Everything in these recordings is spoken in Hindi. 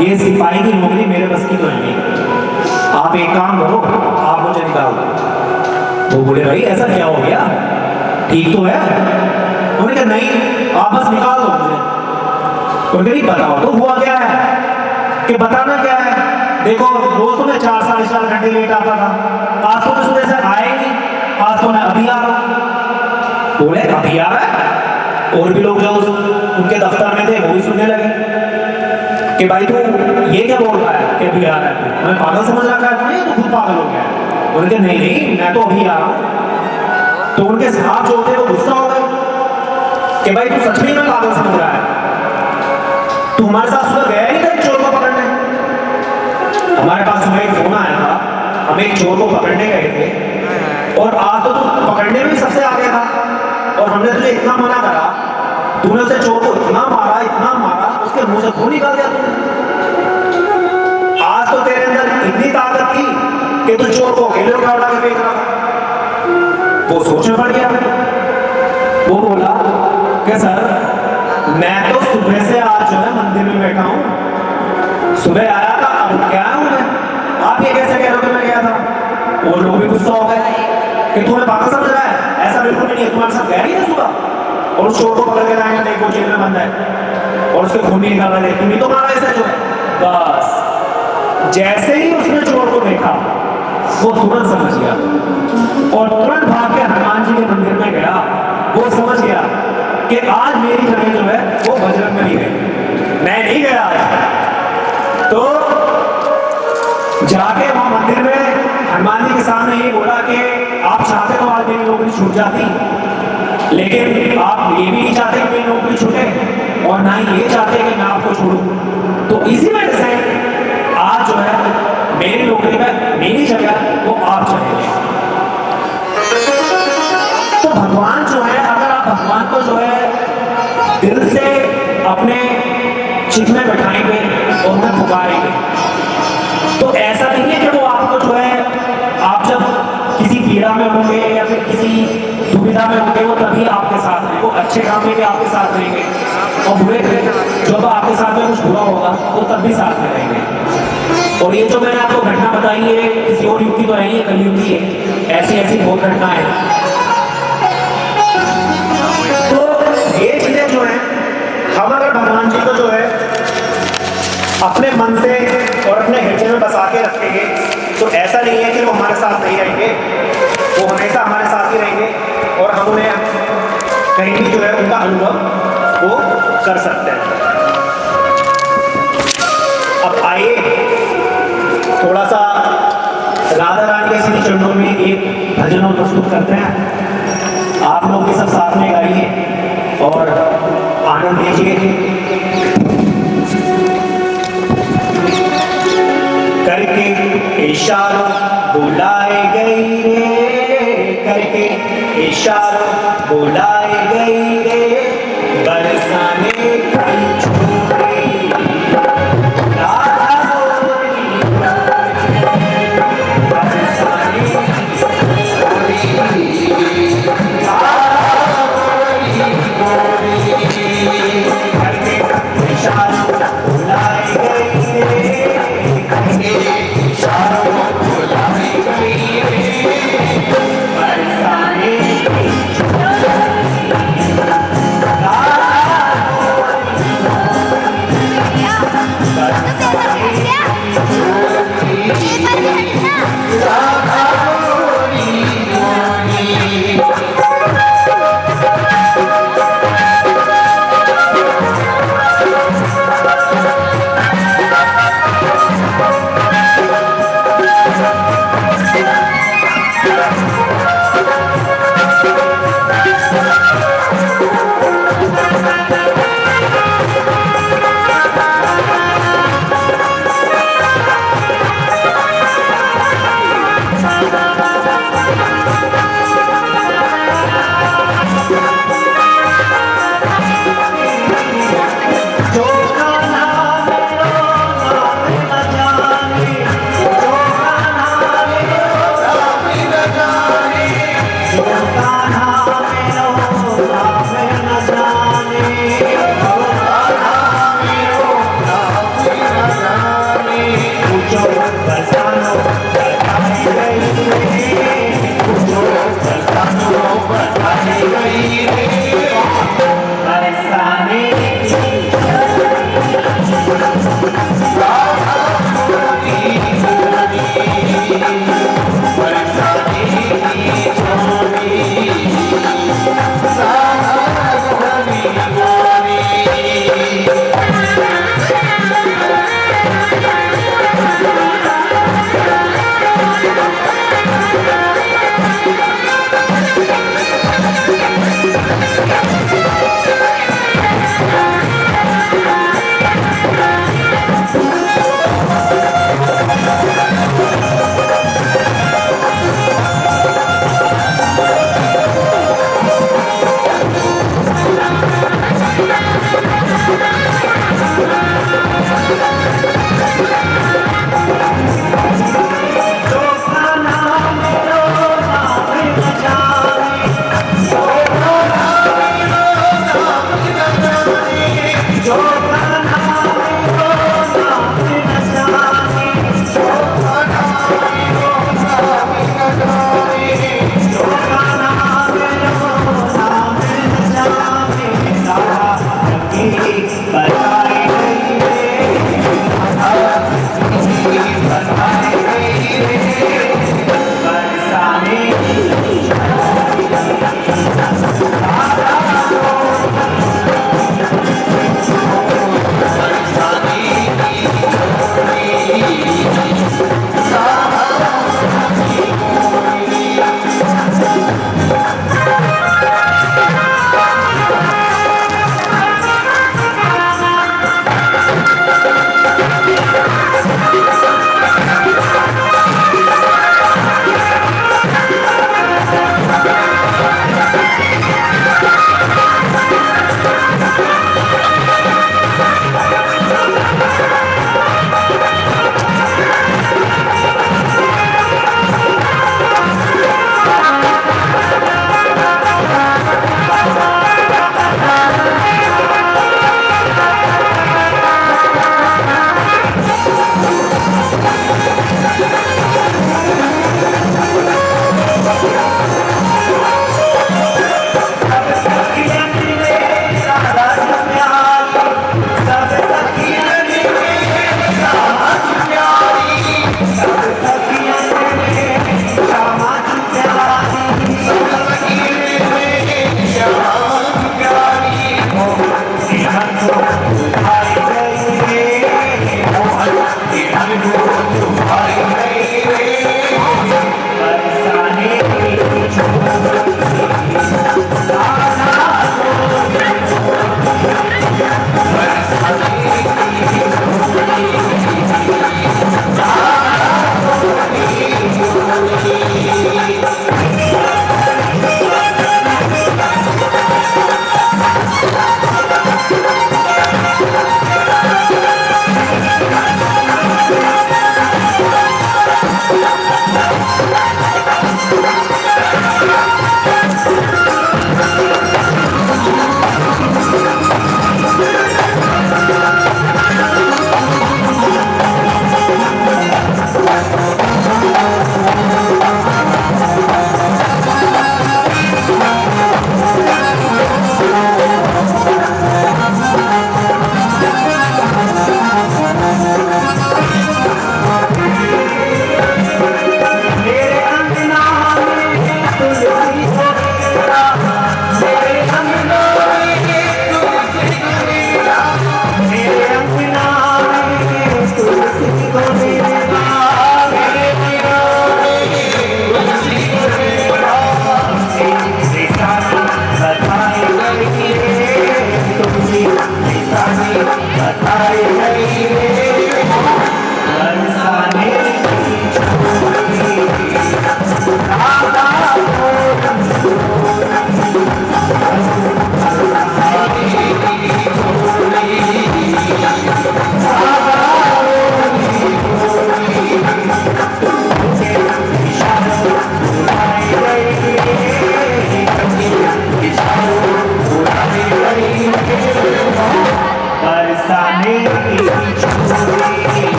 ये सिपाही की नौकरी मेरे बस की तो है नहीं। आप एक काम करो, आप मुझे निकाल दो। वो बोले भाई ऐसा क्या हो गया, ठीक तो है? उन्होंने कहा नहीं, आप बस निकाल दो मुझे। उन्होंने नहीं बताओ तो हुआ क्या है कि बताना क्या है, देखो रोज तो मैं 4 साढ़े 4 घंटे लेट आता था, आज तो मैं सुबह से आया ही नहीं, आज तो मैं अभी आ रहा हूँ। बोले अभी आ रहा है? और भी लोग जो उनके दफ्तर में थे वो भी सुनने लगे कि भाई तू ये क्या बोल रहा है कि अभी आ रहा है, तू मैं पागल समझ रखा है तुमने, तो खुद पागल हो गया है। उन्होंने कहा नहीं नहीं मैं तो अभी आ रहा हूँ। तो उनके साथ जो थे वो गुस्सा हो गए कि भाई तू सच में पागल समझ रहा है, तू हमारे साथ सुबह गया नहीं था एक चोर को पकड़ने? हमारे पास सुबह एक फोन आया था, हम एक चोर को पकड़ने गए थे और आज तो तू पकड़ने में सबसे आगे था और हमने तुझे इतना मना करा, तूने उसे चोर को इतना मारा उसके मुंह से खून निकाल दिया तूने। आज तो तेरे अंदर इतनी ताकत थी कि तू चोर को अकेले उठा के फेंक रहा था। वो सोचने पड़ गया, वो बोला कि सर मैं तो सुबह से आज जो है मंदिर में बैठा हूँ, सुबह आया था अब क्या हूँ मैं, आप ये कैसे कह रहे हो कि मैं गया था? वो लोग भी गुस्सा हो गए कि तुम्हें पागल समझ रहा है, ऐसा बिल्कुल भी नहीं है, तुम्हारे साथ गया नहीं था सुबह और उस चोर को पकड़ के लाएंगे, देखो जेल में बंद है और उसके खून भी निकाल रहे, तुम ही तो मारा ऐसा जो है। बस जैसे ही उसने चोर को देखा वो तुरंत समझ गया और तुरंत भाग के हनुमान जी के मंदिर में गया। वो समझ गया कि आज मेरी जगह जो है वो बजरंगबली है, मैं नहीं गया आज। तो जाके वहां मंदिर में हनुमान जी के सामने ये बोला कि आप चाहते तो आज मेरी नौकरी छूट जाती, लेकिन आप ये भी नहीं चाहते कि मेरी नौकरी छूटे और ना ही ये चाहते कि मैं आपको छोड़ूं। तो इसी वजह से आज जो है मेरी नौकरी में मेरी जगह वो आप चलेंगे। तो भगवान जो है, अगर आप भगवान को जो है दिल से अपने चित्त में बैठाएंगे और उन्हें पुकारेंगे तो ऐसा नहीं है कि वो आपको जो है आप जब किसी पीड़ा में होंगे या फिर किसी दुविधा में होंगे वो तभी आपके साथ हैं, वो अच्छे काम में भी आपके साथ रहेंगे और बुरे जब आपके साथ में कुछ बुरा होगा वो तब भी साथ में रहेंगे। और ये जो मैंने आपको घटना बताई है किसी और युग की तो है नहीं, कलयुग की है, ऐसी ऐसी बहुत घटनाएं हैं। तो ये चीजें जो है हम अगर भगवान जी को जो है अपने मन से और अपने हृदय में बसा के रखेंगे तो ऐसा नहीं है कि वो हमारे साथ नहीं रहेंगे, वो हमेशा हमारे साथ ही रहेंगे और हम उन्हें कहीं भी जो है उनका अनुभव वो कर सकते हैं। अब आइए थोड़ा सा राधा रानी के श्री चरणों में एक भजन प्रस्तुत करते हैं। आप लोग भी सब साथ में गाइए और आनंद लीजिए। करके इशारा बुलाए गई रे, करके इशारा बुलाए गई रे, बरसाने की छोड़ी राधा गोरी, बरसाने की छोड़ी राधा गोरी, करके इशारा बुलाए गई रे,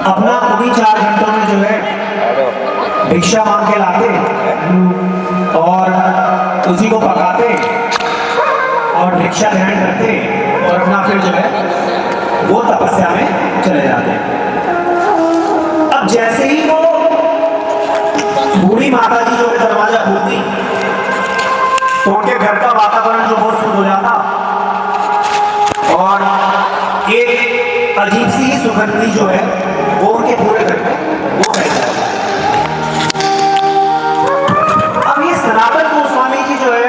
अपना उन्हीं 4 घंटों में जो है भिक्षा मांग के लाते और उसी को पकाते और भिक्षा ग्रहण करते और अपना फिर जो है वो तपस्या में चले जाते। अब जैसे ही वो बूढ़ी माता जी जो है दरवाजा खोलती तो उनके घर का वातावरण जो बहुत शुद्ध हो जाता और एक अजीब सी सुगंधी जो है वो उनके पूरे घर में वो फैल जाती। अब ये सनातन गोस्वामी जी जो है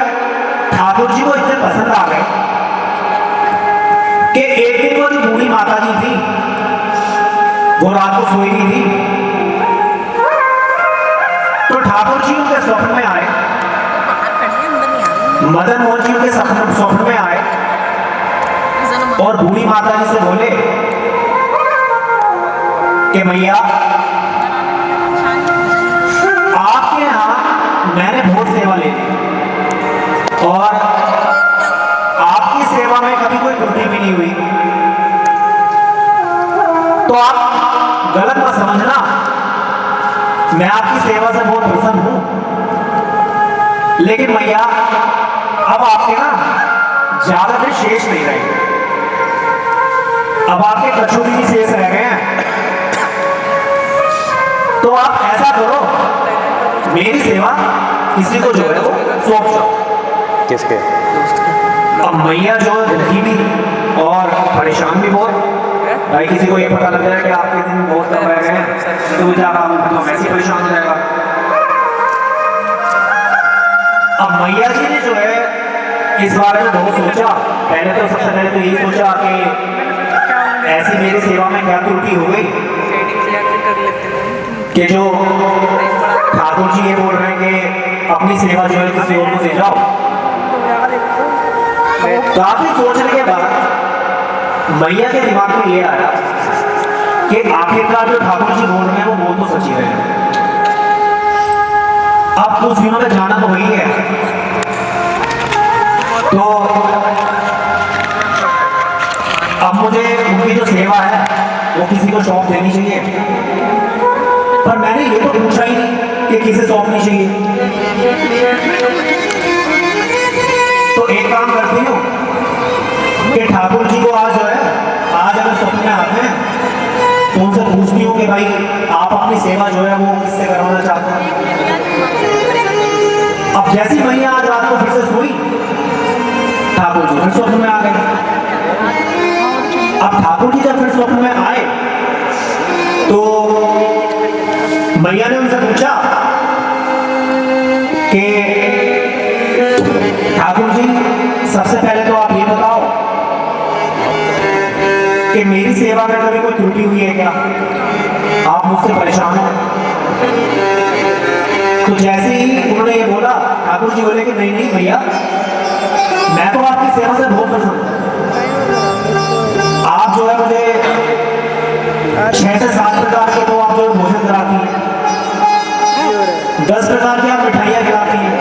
ठाकुर जी को इतने पसंद आ गए कि एक दिन वो जो बूढ़ी माता जी थी वो रात को सोई नहीं थी, तो ठाकुर जी उनके स्वप्न में आए, मदन मोहन जी उनके स्वप्न में आए और बूढ़ी माता जी से बोले कि मैया आपके यहाँ मैंने बहुत सेवा ली और आपकी सेवा में कभी कोई त्रुटि भी नहीं हुई, तो आप गलत मत समझना, मैं आपकी सेवा से बहुत प्रसन्न हूं, लेकिन मैया अब आपके ना ज्यादा दिन शेष नहीं रहे, अब आपके कछुए ही शेष रह गए हैं, तो आप ऐसा करो मेरी सेवा किसी को जो है वो सौंप जाओ। किसके? अब मैया जो दुखी भी और परेशान भी बहुत, भाई किसी को ये पता लग जाए कि आपके दिन बहुत कम रह गए हैं तो जा रहा हूं तो वैसे परेशान हो जाएगा। अब मैया जी ने जो है इस बारे में बहुत सोचा, पहले तो सबसे पहले तो यही सोचा कि ऐसी मेरी सेवा में क्या त्रुटि हो गई कि जो ठाकुर जी ये बोल रहे हैं कि अपनी सेवा जो है किसी और को दे जाओ। काफी सोचने के बाद मैया के दिमाग में ये आया कि आखिरकार जो ठाकुर जी बोल रहे हैं वो बोल तो सच ही रहे हैं, अब कुछ दिनों में जाना तो वही है, तो अब मुझे उनकी जो सेवा है वो किसी को सौंप देनी चाहिए, पर मैंने ये तो पूछा ही नहीं कि किसे सौंपनी चाहिए। तो एक काम करती हूँ कि ठाकुर जी को आज जो है आज अगर स्वप्न में आते हैं तो उनसे पूछती हूँ कि भाई आप अपनी सेवा जो है वो किससे करवाना चाहते हैं। अब जैसी मैया आज रात को फिर से सोई ठाकुर जी फिर स्वप्न में आ गए। अब ठाकुर जी जब फिर स्वप्न में आए तो मैया ने उनसे पूछा कि ठाकुर जी सबसे पहले तो आप ये बताओ कि मेरी सेवा में कभी कोई त्रुटि हुई है क्या, आप मुझसे परेशान हो। तो जैसे ही उन्होंने ये बोला ठाकुर जी बोले कि नहीं नहीं भैया मैं तो आपकी सेवा से बहुत प्रसन्न हूं, आप जो है मुझे 6 से 7 प्रकार के तो आप जो भोजन कराती हैं, 10 प्रकार की आप मिठाइयाँ खिलाती हैं,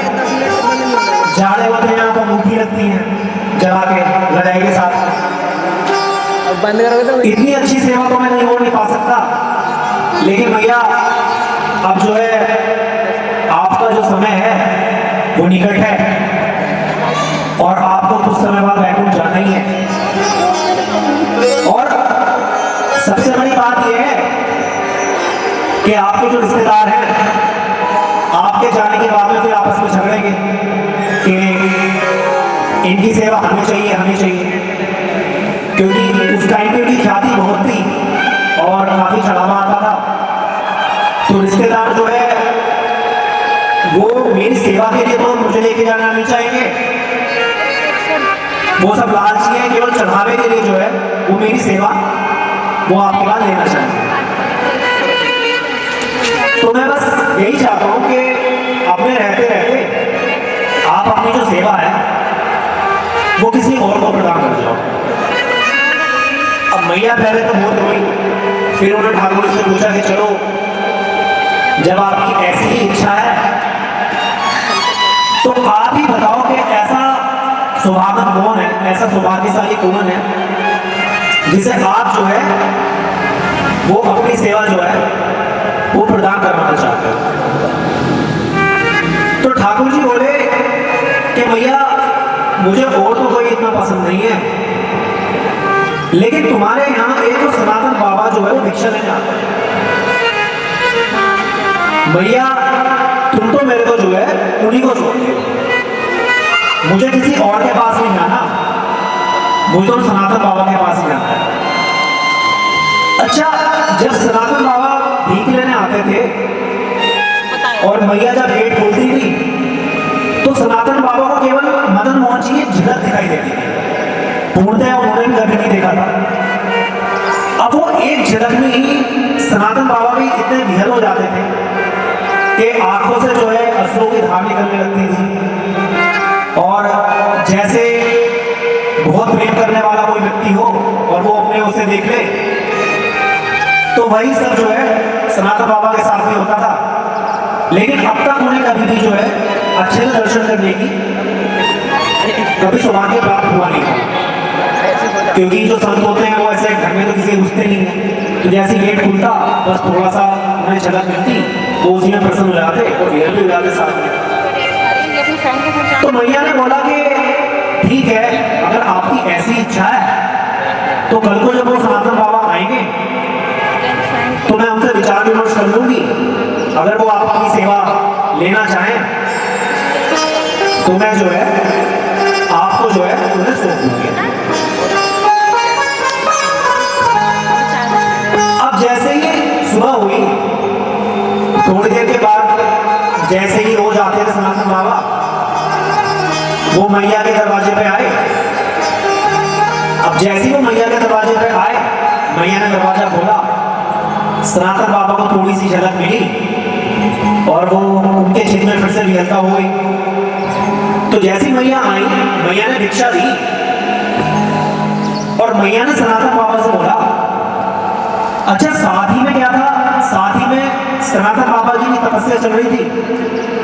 जाड़े होते हैं आप मूंगफली रखती हैं जला के लड़ाई के साथ, बंद करोगे तो इतनी अच्छी सेवा तो मैं नहीं हो नहीं पा सकता, लेकिन भैया अब जो है आपका जो समय है वो निकट है और आपको कुछ समय बाद बैकुंठ जाना ही है। और सबसे बड़ी बात यह है कि आपके जो रिश्तेदार हैं आपके जाने के बाद में फिर आपस में झगड़ेंगे कि इनकी सेवा हमें चाहिए, क्योंकि उस टाइम पे उनकी ख्याति बहुत थी और काफी चढ़ावा आता था, तो रिश्तेदार जो है वो मेरी सेवा के लिए तो मुझे लेके जाना नहीं चाहेंगे, वो सब लालची है, केवल चढ़ावे के लिए जो है वो मेरी सेवा वो आपके पास लेना चाहेंगे। तो मैं बस यही चाहता हूं कि अपने रहते रहते आप अपनी जो सेवा है वो किसी और को प्रदान कर जाओ। अब मैया पहले तो बहुत रोई, फिर उन्होंने ठाकुर से पूछा कि चलो जब आपकी ऐसी ही इच्छा है तो आप ही बताओ कि ऐसा सौभाग्य कौन है, ऐसा सौभाग्यशाली कौन है जिसे आप जो है वो अपनी सेवा जो है वो प्रदान करवाना चाहते हैं। तो ठाकुर जी बोले कि भैया मुझे और तो कोई इतना पसंद नहीं है, लेकिन तुम्हारे यहाँ एक तो सनातन बाबा जो है वो भिक्षा लेने आते हैं। भैया तुम तो मेरे को जो है उन्हीं को छोड़ते हो, मुझे किसी और के पास नहीं जाना, मुझे तो सनातन बाबा के पास ही जाना है। अच्छा, जब सनातन बाबा भीख लेने आते थे और मैया जब गेट खोलती थी तो सनातन बाबा को केवल मदन मोहन जी की झलक दिखाई देती थी, पूर्णतः उन्होंने भी कभी नहीं देखा था। अब वो एक झलक में ही सनातन बाबा भी इतने विहल हो जाते थे कि आंखों से जो है अश्रुओं की धार निकलने लगती थी, और जैसे बहुत प्रेम करने वाला कोई व्यक्ति हो और वो अपने उसे देख ले, तो वही सब जो है सनातन बाबा के साथ में होता था। लेकिन अब तक उन्हें कभी भी जो है अच्छे से दर्शन करने की कभी सौभाग्य प्राप्त हुआ नहीं था, क्योंकि जो संत होते हैं वो ऐसे घर में तो किसी घुसते नहीं है, तो जैसे गेट खुलता बस थोड़ा सा उन्हें झलक मिलती तो उसी में प्रसन्न हो जाते और विहल भी हो जाते साथ में। तो मैया ने बोला कि ठीक है, अगर आपकी ऐसी इच्छा है तो कल को जब वो सनातन बाबा आएंगे तो मैं उनसे विचार विमर्श कर लूंगी, अगर वो आपकी सेवा लेना चाहें तो मैं जो है आपको जो है उन्हें सौंप दूंगी। अब जैसे ही सुबह हुई, थोड़ी देर के बाद जैसे ही रोज आते थे सनातन बाबा, वो मैया के दरवाजे पे आए। अब जैसे ही वो मैया के दरवाजे पे आए, मैया ने दरवाजा खोला, सनातन बाबा को थोड़ी सी झलक मिली और वो उनके चित्त में फिर से विहलता हो गई। तो जैसी मैया आई, मैया ने भिक्षा दी और मैया ने सनातन बाबा से बोला, अच्छा साथ ही में क्या था, साथ ही में सनातन बाबा जी की तपस्या चल रही थी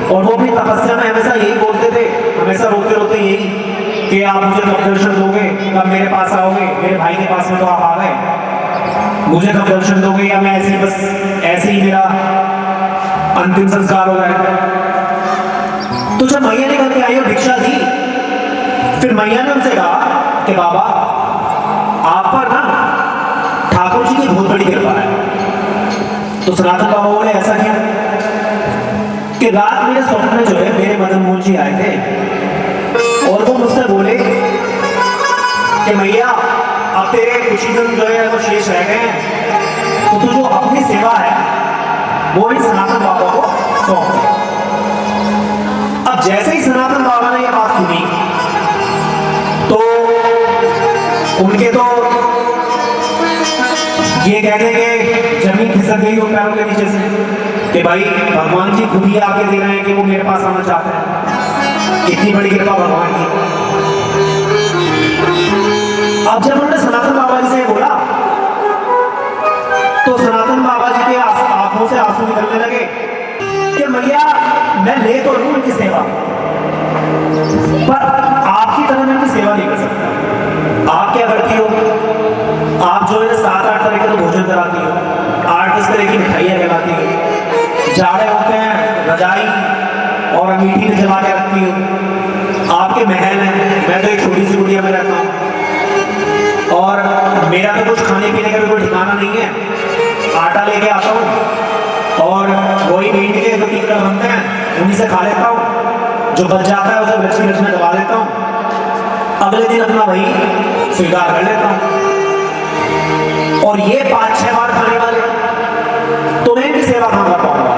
और वो अपनी तपस्या में हमेशा यही बोलते थे, हमेशा रोते रोते यही कि आप मुझे कब दर्शन दोगे, कब मेरे पास आओगे, मेरे भाई के पास में तो आप आ गए, मुझे कब दर्शन दोगे, या मैं ऐसे बस ऐसे ही मेरा अंतिम संस्कार हो जाए। तो जब मैया ने करके आई और भिक्षा दी, फिर मैया ने उनसे कहा कि बाबा आप पर ना ठाकुर जी की बहुत बड़ी कृपा है। तो सनातन बाबा बोले ऐसा क्या? कि रात मेरे स्वप्न में जो है मेरे मदन मोहन जी आए थे और वो मुझसे बोले कि मैया अब तेरे कुछ ही दिन जो है वो शेष रह गए हैं, तो तू जो अपनी सेवा है वो इन सनातन बाबा को सौंप दे। अब जैसे ही सनातन बाबा ने ये बात सुनी तो उनके तो ये कहते हैं कि जमीन खिसक गई हो पैरों के नीचे से कि भाई भगवान जी खुद ही आके दे रहे हैं कि वो मेरे पास आना चाहते हैं, कितनी बड़ी कृपा भगवान की। अब जब उन्होंने सनातन बाबा जी से बोला तो सनातन बाबा जी के आंखों से आंसू निकलने लगे कि मैया मैं ले तो लूं उनकी सेवा, पर आपकी तरह मैं उनकी सेवा नहीं कर सकता। आप क्या करती हो, आप जो है 7-8 तरह के तो भोजन कराती हो, 8-10 तरह की मिठाइयाँ खिलाती हो, जाड़े होते हैं रजाई और अंगीठी में जमा के रखती हो, आपके महल हैं, मैं तो एक छोटी सी कुटिया में रहता हूँ और मेरा तो कुछ खाने पीने का भी कोई ठिकाना नहीं है। आटा लेके आता हूँ और वही मीट के जो टिक्कर बनते हैं उन्हीं से खा लेता हूँ, जो बच जाता है उसे मिर्च में दबा देता हूँ, अगले दिन अपना वही स्वीकार कर लेता हूँ। और ये 5-6 बार खाने वाले, तो मैं इनकी सेवा कहाँ कर पाऊंगा?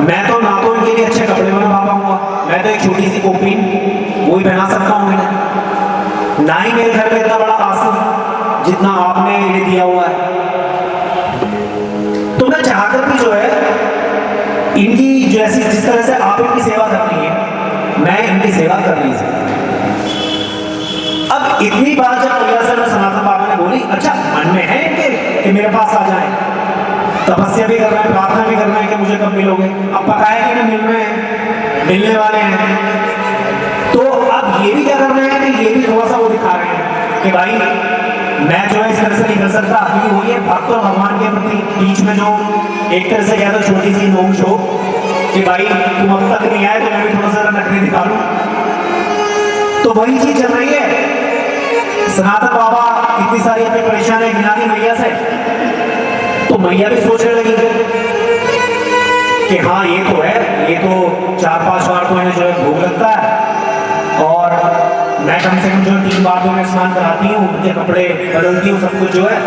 मैं तो ना तो इनके लिए अच्छे कपड़े बना पाऊंगा, मैं तो एक छोटी सी कोपीन वही पहना सकता हूँ इन्हें, ना ही मेरे घर में इतना बड़ा आसन जितना आपने इन्हें दिया हुआ है। तो मैं चाहकर भी जो है इनकी जैसी जिस तरह से आप इनकी सेवा कर रही हैं, मैं इनकी सेवा कर नहीं सकता। अब इतनी बात जब मैया से सनातन बाबा ने बोली, अच्छा मन में है इनके कि मेरे पास आ जाए, तपस्या भी करना है, प्रार्थना भी करना है कि मुझे कब मिलोगे, अब पता है कि इन्हें मिल रहे हैं, मिलने वाले हैं, तो अब ये भी क्या कर रहे हैं कि ये भी थोड़ा सा वो दिखा रहे हैं कि भाई मैं जो है इस तरह से नहीं कर सकता, क्योंकि वो ये भक्त और भगवान के प्रति बीच में जो एक तरह से क्या तो छोटी सी नोक हो कि भाई तुम अब तक नहीं आए तो मैं भी थोड़ा सा नखरे दिखा लूं। तो वही चीज चल रही है। सनातन बाबा इतनी सारी अपनी परेशान है ज्ञानी मैया से, तो मैया भी सोचने लगी कि हाँ ये तो है, ये तो 4-5 बार तो इन्हें जो है भोग लगता है और मैं कम से कम जो है 3 बार तो मैं स्नान कराती हूँ, उनके कपड़े बदलती हूँ, सब कुछ जो है।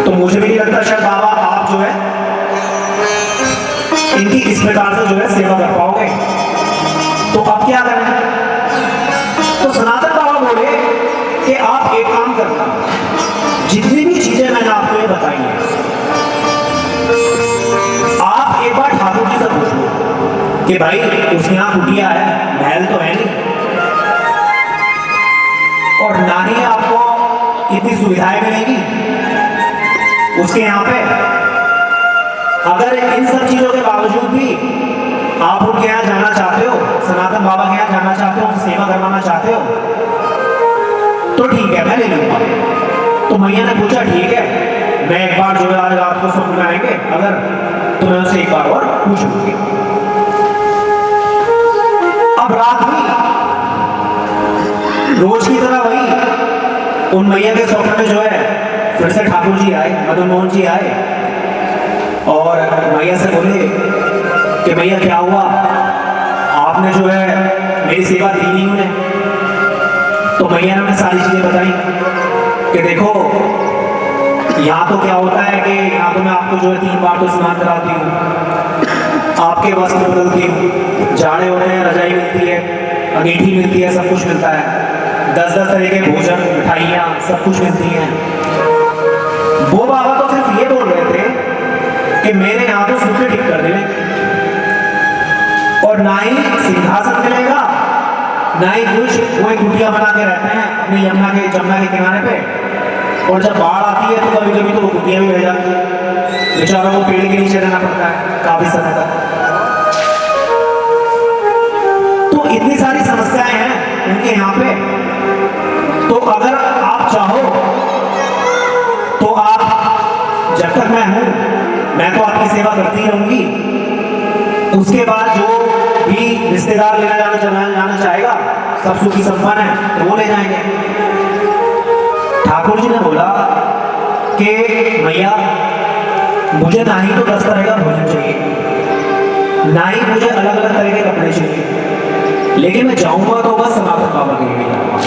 तो मुझे भी नहीं लगता शायद बाबा आप जो है इनकी इस प्रकार से जो है सेवा कर पाओगे, तो अब क्या करें? तो सनातन बाबा बोले कि आप एक काम करना, जितनी भी चीजें मैंने आपको ये बताई हैं, आप एक बार ठाकुर जी से पूछ लो कि भाई उसके यहाँ कुटिया है, महल तो है नहीं, और ना ही आपको इतनी सुविधाएं मिलेगी उसके यहाँ पे। अगर इन सब चीजों के बावजूद भी आप उनके यहाँ जाना चाहते हो, सनातन बाबा के यहाँ जाना चाहते हो, उनसे सेवा करवाना चाहते हो, तो ठीक है मैं ले लूंगा। तो मैया ने पूछा ठीक है, मैं एक बार जो है आज रात को स्वप्न में आएंगे अगर, तो मैं उनसे एक बार और पूछ लूंगी। अब रात हुई, रोज की तरह वही उन मैया के स्वप्न में जो है फिर से ठाकुर जी आए, मदन मोहन जी आए और मैया से बोले कि मैया क्या हुआ, आपने जो है मेरी सेवा दी नहीं उन्हें। तो मैया ने उन्हें सारी चीजें बताई कि देखो यहाँ तो क्या होता है कि यहाँ तो मैं आपको जो है 3 बार तो स्नान कराती हूँ, आपके वस्त्र बदलती हूँ, जाड़े होते हैं रजाई मिलती है, अंगीठी मिलती है, सब कुछ मिलता है, 10-10 तरह के भोजन मिठाइयाँ सब कुछ मिलती हैं। वो बाबा तो सिर्फ ये बोल रहे थे कि मेरे यहाँ तो सूखे ठीक कर देने, और ना ही सिंहासन मिलेगा ना ही कुछ, वो एक कुटिया बना के रहते हैं अपनी जमुना के किनारे पे, और जब बाढ़ आती है तो कभी कभी तो वो कुटिया भी रह जाती है, बेचारों को पेड़ के नीचे रहना पड़ता है काफी समय तक। तो इतनी सारी समस्याएं हैं उनके यहाँ पे। तो अगर आप चाहो तो आप, जब तक मैं हूं मैं तो आपकी सेवा करती रहूंगी, उसके बाद जो भी रिश्तेदार लेना जाना चाहेगा, सब सुखी संपन्न है तो वो ले जाएंगे। ठाकुर जी ने बोला कि भैया मुझे ना ही तो 10 तरह का भोजन चाहिए, ना ही मुझे अलग अलग तरह के कपड़े चाहिए, लेकिन मैं जाऊंगा तो बस सनातन बाबा के लिए जाऊंगा,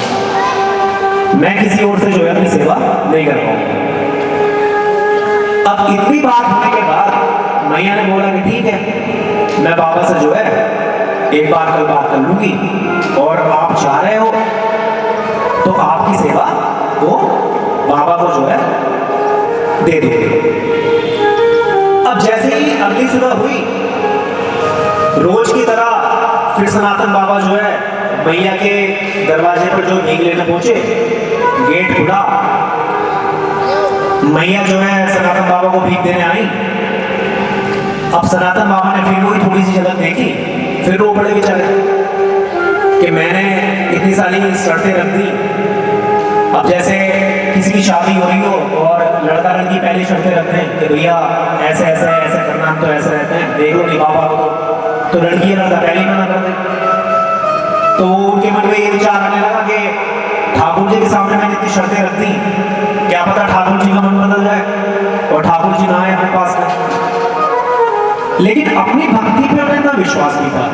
मैं किसी और से जो है अपनी सेवा नहीं कर पाऊंगा। अब इतनी बात होने के बाद मैया ने बोला कि ठीक है, मैं बाबा से जो है एक बार कल बात कर लूंगी, और आप चाह रहे हो तो आपकी सेवा वो बाबा को जो है दे दूंगी। अब जैसे ही अगली सुबह हुई, रोज की तरह फिर सनातन बाबा जो है मैया के दरवाजे पर जो भीख लेने पहुंचे, गेट खुला, मैया जो है सनातन बाबा को भीख देने आई। अब सनातन बाबा ने फिर वही थोड़ी सी झलक देखी, फिर वो बड़े बेचारे कि मैंने इतनी सारी शर्तें रख दी। अब जैसे किसी की शादी हो रही हो और लड़का लड़की पहली शर्तें रखते हैं कि भैया ऐसे ऐसे ऐसे करना, हम तो ऐसे रहते हैं, देख लो निभा पाओ तो लड़की लड़का पहले मना कर दे। तो उनके मन में ये विचार आने लगा कि ठाकुर जी के सामने मैंने इतनी शर्तें रख दी, क्या पता ठाकुर जी का मन बदल जाए और ठाकुर जी ना आए हमारे पास में। लेकिन अपनी भक्ति पे उन्हें इतना विश्वास नहीं था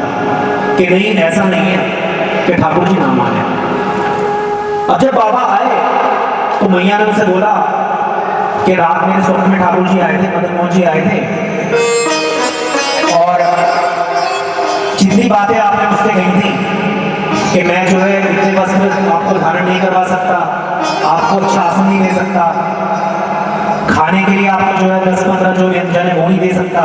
कि नहीं, ऐसा नहीं है कि ठाकुर जी ना माने। अब जब बाबा आए तो मैया ने उनसे बोला कि रात मेरे स्वप्न में ठाकुर जी आए थे, मदन मोहन जी आए थे, और जितनी बातें आपने मुझसे कही थी कि मैं जो है इतने वस्त्र आपको धारण नहीं करवा सकता, आपको अच्छा आसन नहीं दे सकता, खाने के लिए आपको जो है 10-15 जो व्यंजन है वो नहीं दे सकता,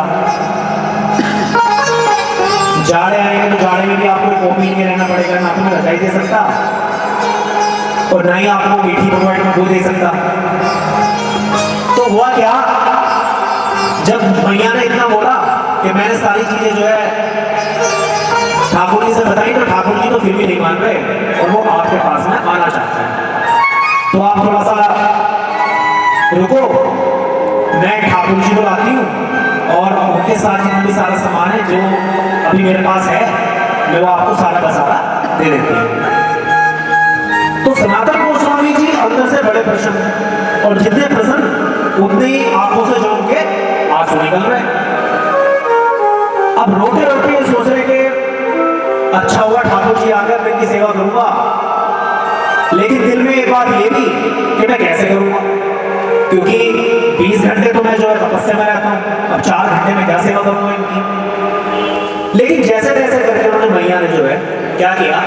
जाड़े आएंगे तो जाड़े में भी आपको कोपी में रहना पड़ेगा, ना तो मैं रजाई दे सकता और ना ही आपको मीठी प्रोवाइड में वो दे सकता। तो हुआ क्या, जब मैया ने इतना बोला कि मैंने सारी चीजें जो है ठाकुर जी से बताई, तो ठाकुर जी तो फिर भी नहीं मान रहे और वो आपके पास में आना चाहते हैं। तो आप थोड़ा रुको, मैं ठाकुर जी को लाती हूँ और उनके साथ जितना भी सारा सामान है जो अभी मेरे पास है, मैं वो आपको सारा का सारा दे देती हूँ। तो सनातन गोस्वामी जी अंदर से बड़े प्रसन्न, और जितने प्रसन्न उतने ही आंखों से जो उनके आंसू निकल रहे। अब रोते रोते ये सोच रहे कि अच्छा हुआ ठाकुर जी आकर मैं इनकी सेवा करूंगा, लेकिन दिल में एक बात ये भी कि मैं कैसे करूंगा, क्योंकि 20 घंटे तो मैं जो है तपस्या में रहता हूँ, अब 4 घंटे में क्या सेवा करूंगा इनकी। लेकिन जैसे तैसे करके उन्होंने मैया ने जो है क्या किया,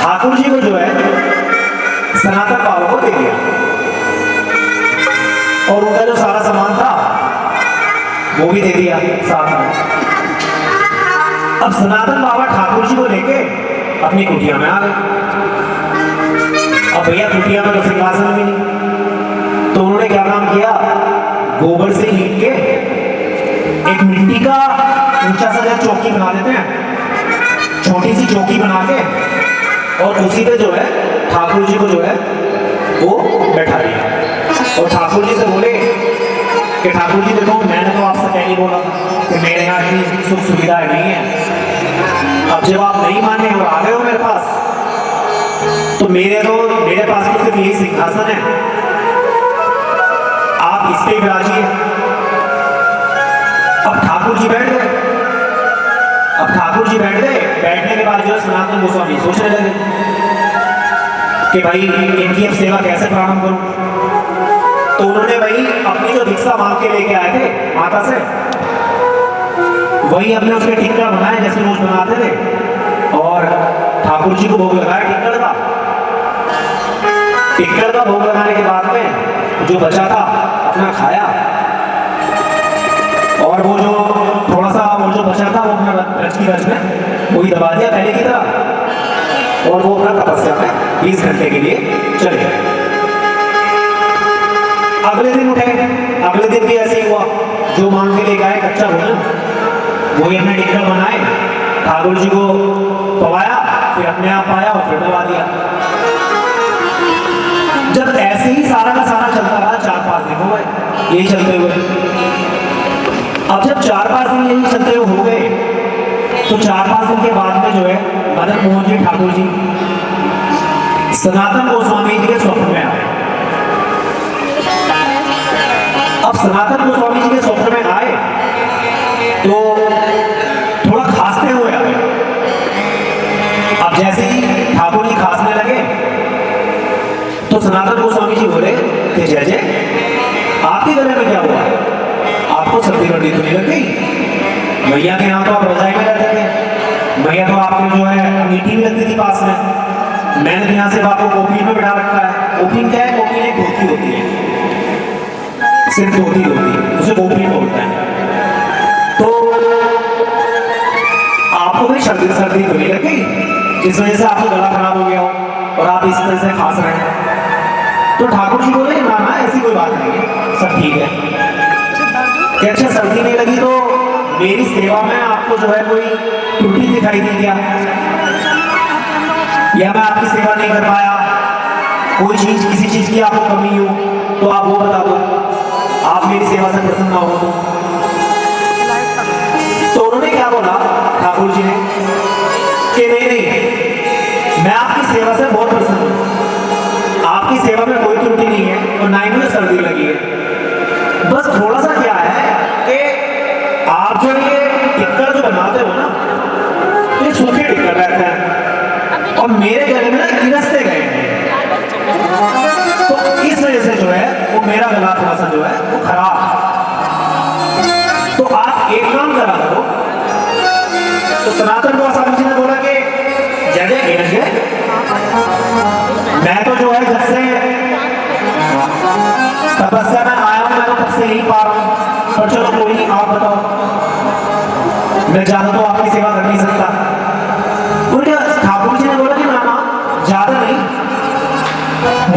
ठाकुर जी को जो है सनातन बाबा को दे दिया, और उनका जो सारा सामान था वो भी दे दिया साथ में। अब सनातन बाबा ठाकुर जी को लेके अपनी कुटिया में आ गए। अब भैया कुटिया में तो सिंहासन भी नहीं, तो उन्होंने क्या काम किया, गोबर से लीप के एक मिट्टी का ऊंचा सा चौकी बना देते हैं, छोटी सी चौकी बना के, और उसी पे जो है ठाकुर जी को जो है वो बैठा दिया। और ठाकुर जी से बोले कि ठाकुर जी देखो, मैंने तो आपसे पहले बोला कि मेरे यहाँ इतनी सुख सुविधाएं नहीं है, अब जब आप नहीं माने और आ गए हो मेरे पास, तो मेरे पास तो सिर्फ यही सिंहासन है, आप इस पे विराजिए। अब ठाकुर जी बैठ गए। अब ठाकुर जी बैठ गए, बैठने के बाद जो सनातन गोस्वामी सोचने लगे कि भाई इनकी अब सेवा कैसे प्रारंभ करूं। तो उन्होंने भाई अपनी जो भिक्षा मांग के लेके आए थे माता से, वही अपने उसके टिक्कर बनाए जैसे रोज बनाते थे, और ठाकुर जी को भोग लगाया टिक्कर का। टिक्कर का भोग लगाने के बाद में जो बचा था अपना खाया, और वो जो थोड़ा सा वो जो बचा था वो अपना रच की रच में वही दबा दिया पहले की तरह, और वो अपना तपस्या में 20 घंटे के लिए चले गए। अगले दिन उठे, अगले दिन भी ऐसे ही हुआ, जो मांग के लेके आए कच्चा भोजन वही अपने टिक्कर बनाए, ठाकुर जी को पवाया, फिर अपने आप पाया और फिर दबा दिया। जब ऐसे ही सारा का सारा चलता रहा, 4-5 दिन हो गए यही चलते हुए। अब जब 4-5 दिन यही चलते हुए हो गए, तो 4-5 दिन के बाद में जो है मदन मोहन जी ठाकुर जी सनातन गोस्वामी जी के स्वप्न में आए। अब सनातन गोस्वामी जी के स्वप्न में आए तो थोड़ा खांसते हुए आए। अब जैसे ही ठाकुर जी खांसने लगे तो सनातन गोस्वामी जी बोले कि जय जय, आपके गले में क्या हुआ, आपको सर्दी वर्दी तो नहीं लग गई? भैया के यहाँ तो आप रजाई में रहते थे, भैया तो आपके जो है मीठी भी लगती थी पास में, मैंने तो यहाँ से आपको कोपीन में बिठा रखा है। कोपीन क्या है? कोपीन एक धोती होती है, सिर्फ धोती होती है, उसे कोपीन बोलते हैं। तो आपको भी सर्दी तो नहीं लग गई जिस वजह से आपका गला खराब हो गया हो और आप इस तरह से खांस रहे हैं? तो ठाकुर जी बोले ना ना, ऐसी कोई बात नहीं है, सब ठीक है। क्या अच्छा सर्दी नहीं लगी तो मेरी सेवा में आपको जो है कोई त्रुटि दिखाई दी क्या, या मैं आपकी सेवा नहीं कर पाया, कोई चीज किसी चीज की आपको कमी हो तो आप वो बता दो, आप मेरी सेवा से प्रसन्न ना हो तो उन्होंने क्या बोला ठाकुर जी ने कि नहीं नहीं, मैं आपकी सेवा से बहुत प्रसन्न हूं, आपकी सेवा में कोई त्रुटि नहीं है और ना ही मुझे सर्दी लगी है। बस थोड़ा सा क्या है कि आप जो ये टिक्कर जो बनाते हो ना, ये सूखे टिक्कर रहते हैं और मेरे गले में ना गिरसते गए हैं, तो इस वजह से जो है वो मेरा गला थोड़ा सा जो है वो खराब। तो आप एक काम करा करो। तो सनातन गोस्वामी जी ने बोला कि जय जय, मैं तो जो है जब से तपस्या में आया हूं, मैं तो तब से यही पा रहा हूं, पर चलो कोई नहीं, आप बताओ, मैं ज्यादा तो आपकी सेवा कर नहीं सकता। ठाकुर जी ने बोला कि ना ना, ज्यादा नहीं,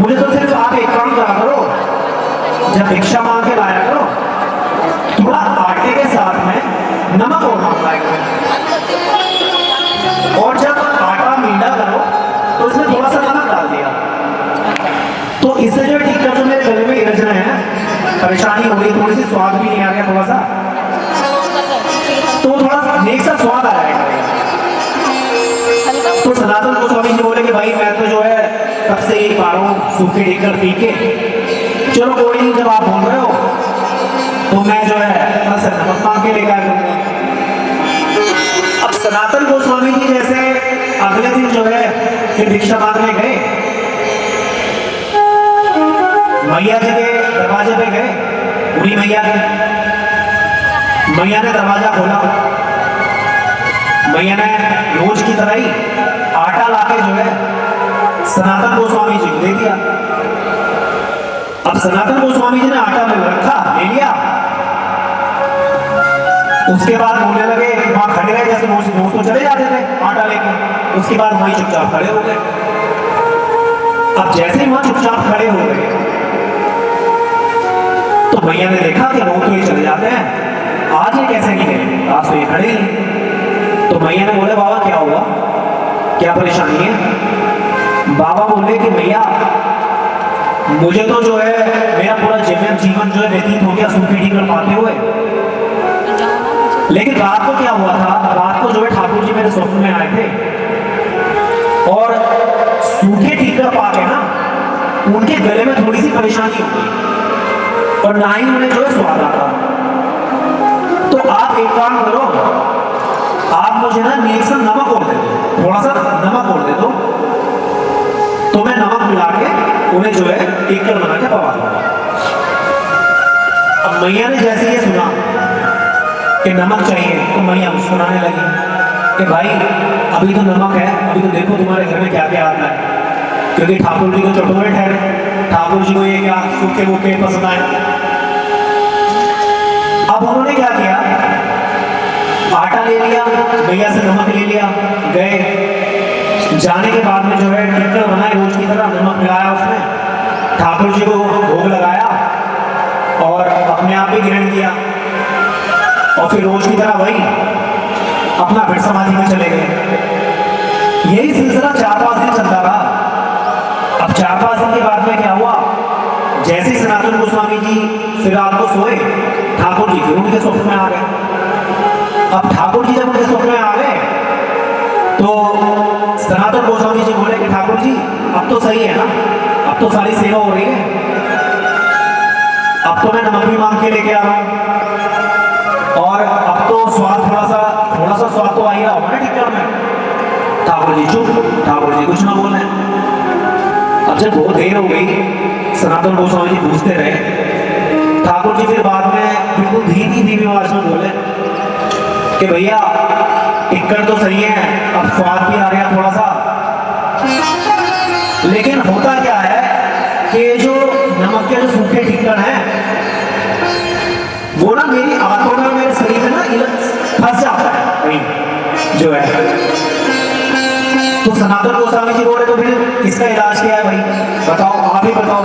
मुझे तो सिर्फ आप एक काम करा करो, जब भिक्षा मांग के लाया करो, थोड़ा आटे के साथ में नमक और मांग लाया करो, और जब आटा मींडा करो तो उसमें थोड़ा सा नमक डाल दिया, तो इससे जो टिक्कर जो मेरे गले में गिरज रहे हैं परेशानी हो रही, थोड़ी सी स्वाद भी नहीं आ रहा थोड़ा सा, तो थोड़ा नेक सा स्वाद आ जाएगा। तो सनातन गोस्वामी जी बोले कि भाई मैं तो जो है तब से यही पा रहा हूँ सूखे ढीकर पी के, चलो कोई नहीं, जब आप बोल रहे हो तो मैं जो है कल से नमक मांग के लेकर आऊंगा। अब सनातन गोस्वामी जी जैसे अगले दिन जो है फिर भिक्षा मांगने गए, मैया जी के दरवाजे पे गए, उन्हीं मैया के, मैया ने दरवाजा खोला, मैया ने रोज की तरह ही आटा लाके जो है सनातन गोस्वामी जी को दे दिया। अब सनातन गोस्वामी जी ने आटा में रखा, ले लिया, उसके बाद बोलने लगे, वहां खड़े रहे जैसे रोज तो चले जाते थे आटा लेके, उसके बाद वहीं चुपचाप खड़े हो गए। अब जैसे ही वहां चुपचाप खड़े हो गए तो भैया ने देखा कि लोग तो ये चले जाते हैं, आज ये कैसे नहीं गए, आज तो ये खड़े ही। तो भैया ने बोले बाबा क्या हुआ, क्या परेशानी है? बाबा बोले कि भैया मुझे तो जो है मेरा पूरा जीवन जो है व्यतीत हो गया सूखे ढीकर पाते हुए, लेकिन रात को क्या हुआ था, रात को जो है ठाकुर जी मेरे स्वप्न में आए थे और सूखे ढीकर पाके ना उनके गले में थोड़ी सी परेशानी हो गई और ना ही उन्हें जो है स्वाद आता। तो आप एक काम करो, आप मुझे ना नेक सा नमक और दे दो, थोड़ा सा नमक और दे दो, तो मैं नमक मिला के उन्हें जो है टिक्कर बना के पवा दूंगा। अब मैया ने जैसे ये सुना कि नमक चाहिए तो मैया मुस्कुराने लगी कि भाई अभी तो नमक है, अभी तो देखो तुम्हारे घर में क्या क्या आता है, क्योंकि ठाकुर जी को चटोरे ठहरे, ठाकुर जी को ये क्या सूखे वूखे पसंद आए। अब उन्होंने क्या किया, आटा ले लिया, भैया से नमक ले लिया, गए, जाने के बाद में जो है टिक्कर बनाए रोज की तरह, नमक मिलाया उसमें, ठाकुर जी को भोग लगाया और अपने आप ही ग्रहण किया और फिर रोज की तरह वही अपना फिर समाधि में चले गए। यही सिलसिला 4-5 दिन चलता रहा। अब 4-5 दिन के बाद में क्या हुआ, जैसे ही सनातन गोस्वामी जी फिर रात को सोए, ठाकुर जी फिर उनके स्वप्न में आ गए। अब ठाकुर जी जब उनके स्वप्न में आ गए तो सनातन गोस्वामी जी बोले कि ठाकुर जी अब तो सही है ना, अब तो सारी सेवा हो रही है, अब तो मैं नमक भी मांग के लेके आ रहा हूं और अब तो स्वाद थोड़ा सा स्वाद तो आ ही रहा होगा ना टिक्कर में। ठाकुर जी चुप, ठाकुर जी कुछ ना बोले। अब जब बहुत देर हो गई, सनातन गोस्वामी जी पूछते रहे, ठाकुर जी फिर बाद में बिल्कुल धीमी आवाज में बोले कि भैया टिक्कर तो सही है, अब स्वाद भी आ रहा है थोड़ा सा, लेकिन होता क्या है कि जो नमक के जो सूखे टिक्कर हैं वो ना मेरी आंतों में, मेरे शरीर में ना फंस जाता है कहीं जो है। तो सनातन गोस्वामी जी बोले तो फिर इसका इलाज क्या है भाई, बताओ, आप ही बताओ।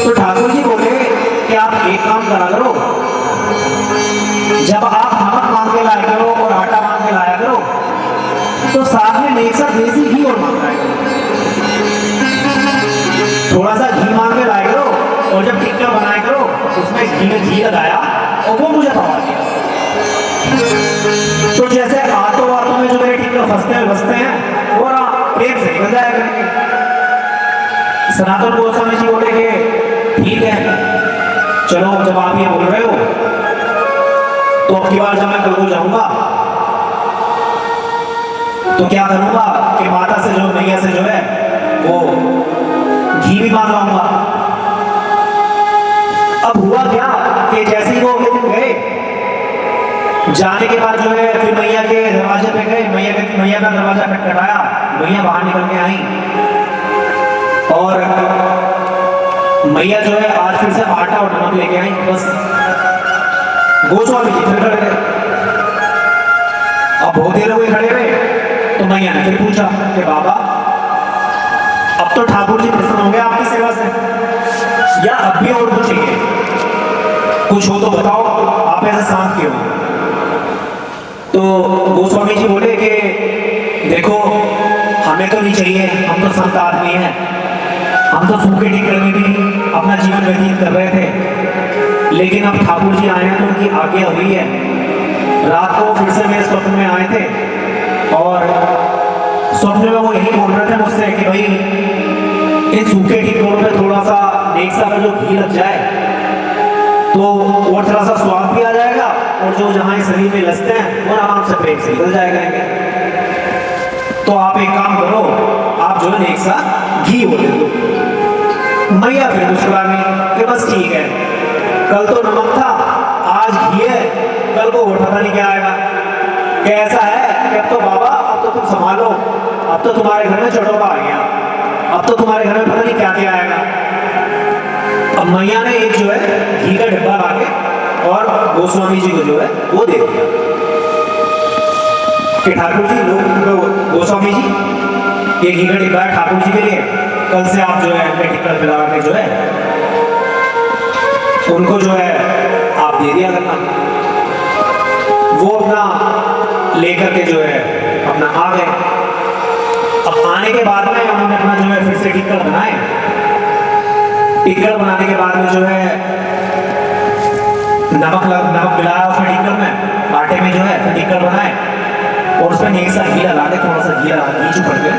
तो ठाकुर जी बोले कि आप एक काम करा करो, जब आप नमक मांग के लाया करो और आटा मांग के लाया करो तो साथ में एक साथ देसी घी और मांग लाया करो, थोड़ा सा घी मांग के लाया करो और जब टिक्का बनाया करो उसमें घी लगाया और वो मुझे पवा दिया। तो जैसे आटो में जो मेरे टिक्का फंसते हैं वो ना प्रेम से निकल जाया करेंगे। सनातन गोस्वामी जी बोले कि ठीक है, चलो जब आप ये बोल रहे हो तो अब की बार जब मैं कल को जाऊंगा तो क्या करूंगा कि माता से जो मैया से जो है वो घी भी मांग लाऊंगा। अब हुआ क्या कि जैसे ही वो गए, जाने के बाद जो है फिर मैया के दरवाजे पे गए, मैया का दरवाजा खटखटाया, मैया बाहर निकल के आई और मैया जो है आज फिर से आटा और नमक लेके आई। बस गोस्वामी जी फिर खड़े रहे। अब बहुत देर हो गई खड़े रहे तो मैया ने फिर पूछा कि बाबा अब तो ठाकुर जी प्रसन्न हो गए आपकी सेवा से, या अब भी और कुछ चाहिए, कुछ हो तो बताओ, आप ऐसे शांत क्यों? तो गोस्वामी जी बोले कि देखो हमें तो नहीं चाहिए, हम तो संत आदमी हैं, हम तो सूखे टिक्कर में भी अपना जीवन व्यतीत कर रहे थे, लेकिन अब ठाकुर जी आए हैं तो उनकी आज्ञा हुई है। रात को फिर से मेरे स्वप्न में आए थे और स्वप्न में वो यही बोल रहे थे मुझसे कि भाई इन सूखे टिकोड़ों में थोड़ा सा नेक्सा का जो घी लग जाए तो और थोड़ा सा स्वाद भी आ जाएगा और जो जहाँ इस शरीर में लसते हैं वो आराम से प्रेम से निकल जाएगा। तो आप एक काम करो, आप जो है नेक्सा घी हो दे दो। मैया फिर मुस्कुरा गई कि बस ठीक है, कल तो नमक था, आज घी है, कल को और पता नहीं क्या आएगा। कि ऐसा है कि अब तो बाबा, अब तो तुम संभालो, अब तो तुम्हारे घर में चढ़ोगा आ गया, अब तो तुम्हारे घर में पता नहीं क्या क्या आएगा। अब मैया ने एक जो है घी का डिब्बा लाके और गोस्वामी जी को जो है वो दे दिया कि ठाकुर जी लोग, गोस्वामी जी ये घी का डिब्बा है ठाकुर जी के लिए, कल से आप जो है उनके टिक्कर पिला के जो है उनको जो है आप दे दिया करना। वो अपना लेकर के जो है अपना आ गए। अब आने के बाद में उन्होंने अपना जो है फिर से टिक्कर बनाए। टिक्कर बनाने के बाद में जो है नमक मिलाया उसमें टिक्कर में, आटे में जो है फिर टिक्कर बनाए और उसमें एक सा घी लगा के, थोड़ा सा घी चुपड़ के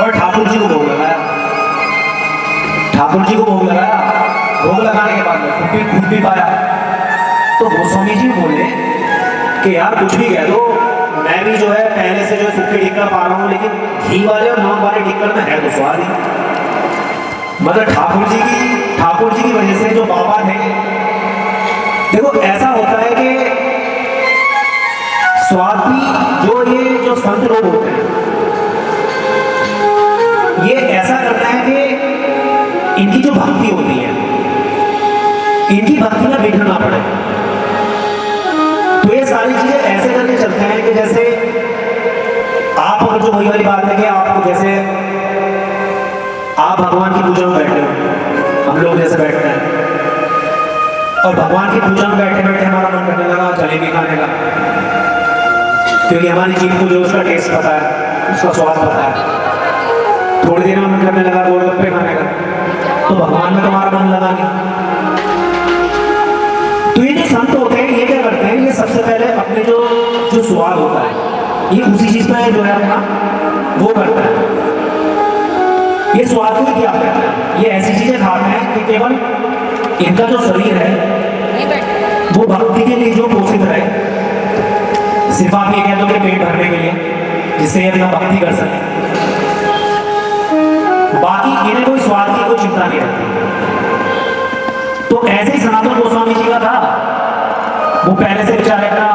और ठाकुर जी को भोग लगाया। ठाकुर जी को भोग लगाया, भोग लगाने के बाद में खुद भी पाया। तो गोस्वामी जी बोले कि यार कुछ भी कह दो, मैं भी जो है पहले से जो सूखे टिक्कर पा रहा हूँ, लेकिन घी वाले और नमक वाले टिक्कर में है तो स्वाद ही। मतलब ठाकुर जी की वजह से जो बाबा थे, देखो ऐसा होता है कि स्वाद भी जो संत लोग होते हैं ये ऐसा करते हैं कि इनकी जो भक्ति होती है, इनकी भक्ति में बिगड़ ना पड़े। तो ये सारी चीजें ऐसे करके चलते हैं कि जैसे आप, अगर जो वही वाली बात है कि आपको जैसे आप भगवान की पूजा में बैठे हो, हम लोग जैसे बैठते हैं और भगवान की पूजा में बैठे बैठे हमारा मन करने लगा जलेबी खाने का, क्योंकि हमारी जीभ को जो उसका टेस्ट पता है, उसका स्वाद पता है। थोड़ी देर में मन करने लगा गोलगप्पे खाने का, तो भगवान में तुम्हारा मन लगा नहीं। तो ये जो संत होते हैं ये क्या करते हैं, ये सबसे पहले अपने जो स्वाद होता है ये उसी चीज में जो है अपना वो करता है, ये स्वाद को क्या करता है, ये ऐसी चीजें खाते हैं कि केवल इनका जो शरीर है वो भक्ति के लिए जो पोषित रहे। सिर्फ आप ये कह दो कि पेट भरने के लिए, जिससे ये अपना भक्ति कर सके, बाकी इन्हें कोई स्वाद की कोई चिंता नहीं रहती। तो ऐसे ही सनातन गोस्वामी जी का था, वो पहले से बेचारे अपना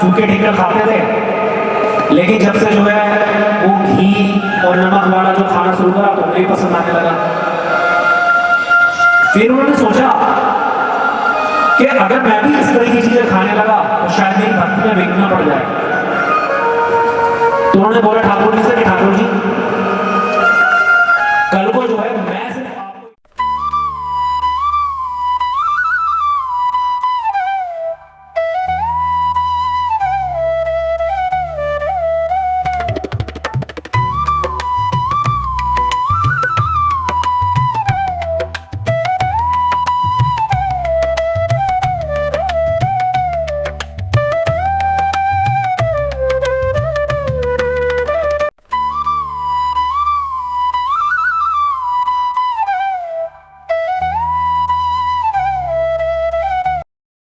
सूखे टिक्कर खाते थे, लेकिन जब से जो है वो घी और नमक वाला जो खाना शुरू करा तो उन्हें पसंद आने लगा। फिर उन्होंने सोचा कि अगर मैं भी इस तरह की चीजें खाने लगा तो शायद मेरी भक्ति में विघ्न पड़ जाए। तो उन्होंने बोला ठाकुर जी से कि ठाकुर जी कल को जो है मैं